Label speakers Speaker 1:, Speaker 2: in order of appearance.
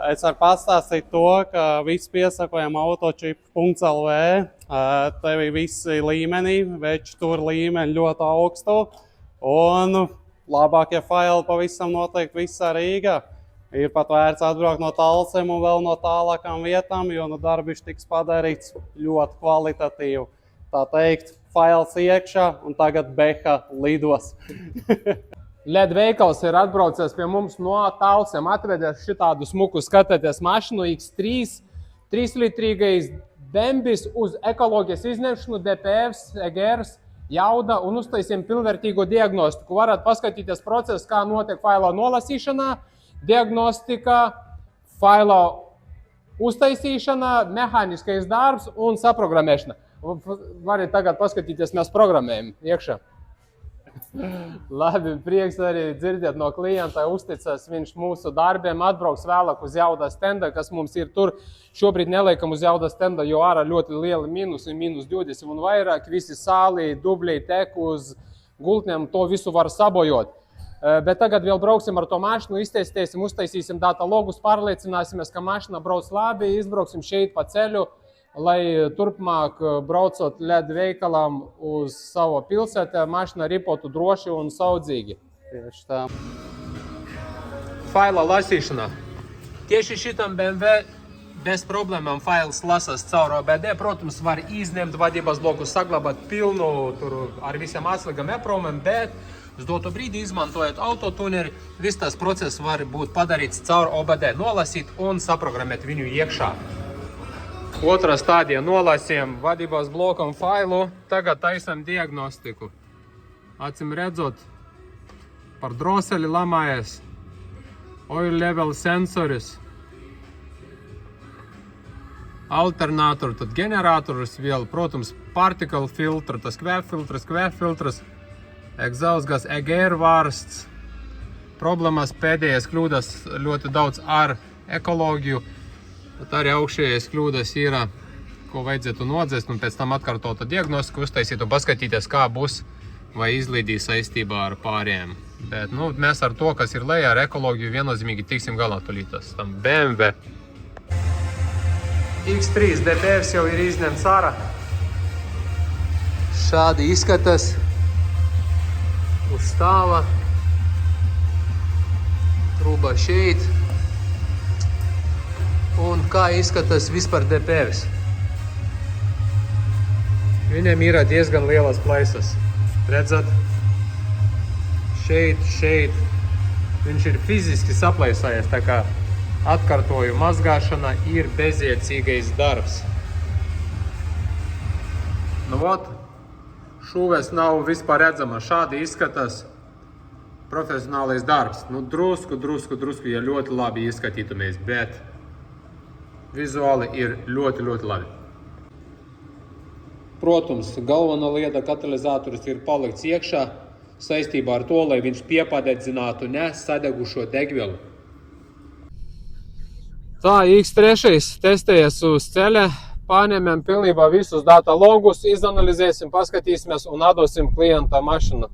Speaker 1: Es varu pastāstīt to, ka viss piesakojam autochip.lv, tev visi līmenī, veči tur līmeni ļoti augstu, un labākie faili pavisam noteikti visā Rīgā. Ir pat vērts atbraukt no Talsiem un vēl no tālākām vietām, jo darbiņš tiks padarīts ļoti kvalitatīvi. Tā teikt, fails iekšā un tagad Beha lidos.
Speaker 2: LED veikals ir atbraucies pie mums no Talsiem, atvedēs šitādu smuku, skatieties mašinu X3, 3-litrīgais Bembis uz ekoloģijas izņemšanu, DPFs, EGRs, jauda un uztaisiem pilnvērtīgo diagnostiku. Varat paskatīties procesu, kā notiek faila nolasīšanā, diagnostika, faila uztaisīšana, mehāniskais darbs un saprogrammēšana. Varat tagad paskatīties, mēs programmējam iekšā. Labi, prieks arī dzirdēt no klienta, uzticas viņš mūsu darbiem, atbrauks vēlāk uz jauda stenda, kas mums ir tur. Šobrīd neliekam uz jauda stenda, jo ārā ļoti lieli mīnusi, -20 un vairāk, visi sāli, dubļi, tek uz gultnēm, to visu var sabojot. Bet tagad vēl brauksim ar to mašinu, iztestēsim, uztaisīsim data logus, pārliecināsimies, ka mašina brauc labi, izbrauksim šeit pa ceļu, lai turpmāk braucot LED veikalam uz savu pilsētu, mašina ripotu droši un saudzīgi.
Speaker 1: Tieši tā.
Speaker 2: Faila lasīšana. Tieši šitam BMW bez problēmām fails lasās caur OBD. Protams, var izņemt vadības bloku, saglabāt pilnu tur ar visiem atslēgām epromiem, bet uz dotu brīdi izmantojot autotuneri, viss tas process var būt padarīts caur OBD, nolasīt un saprogrammēt viņu iekšā. Otrā stādija nolasījām vadības blokam failu, tagad taisam diagnostiku. Acim redzot, par droseli lamājas, oil level sensoris, alternātori, tad generators vēl, protams, particle filtru, tas kvēffiltrs, egzausgas EGR vārsts, problēmas pēdējais kļūdas ļoti daudz ar ekoloģiju, tad arī augšējais kļūdas ir, ko vajadzētu nodzēst un pēc tam atkārtot diagnostiku, uztaisīt un paskatīties, kā būs vai izlīdīs saistībā ar pārējiem. Bet mēs ar to, kas ir lejā ar ekoloģiju, viennozīmīgi tiksim galā tulītas. Tam BMW X3 DPFs jau ir izņemts ārā. Šādi izskatās. Uz stāva, trūba šeit, un kā izskatās vispār DPFs. Viņam ir diezgan lielas plaisas. Redzat? Šeit. Viņš ir fiziski saplaisājies, tā kā atkārtoju mazgāšana ir bezjēdzīgais darbs. Šūvēs nav vispār redzama. Šādi izskatās profesionālais darbs. Drusku, ja ļoti labi izskatītumies, bet vizuāli ir ļoti labi. Protams, galvenā lieta katalizators ir palikts iekšā saistībā ar to, lai viņš piepadedzinātu nesadegušo degvielu. Tā, X3 testējas uz ceļa. Paņemam pilnībā visus data logus, izanalizēsim, paskatīsimies un atdosim klienta mašinu.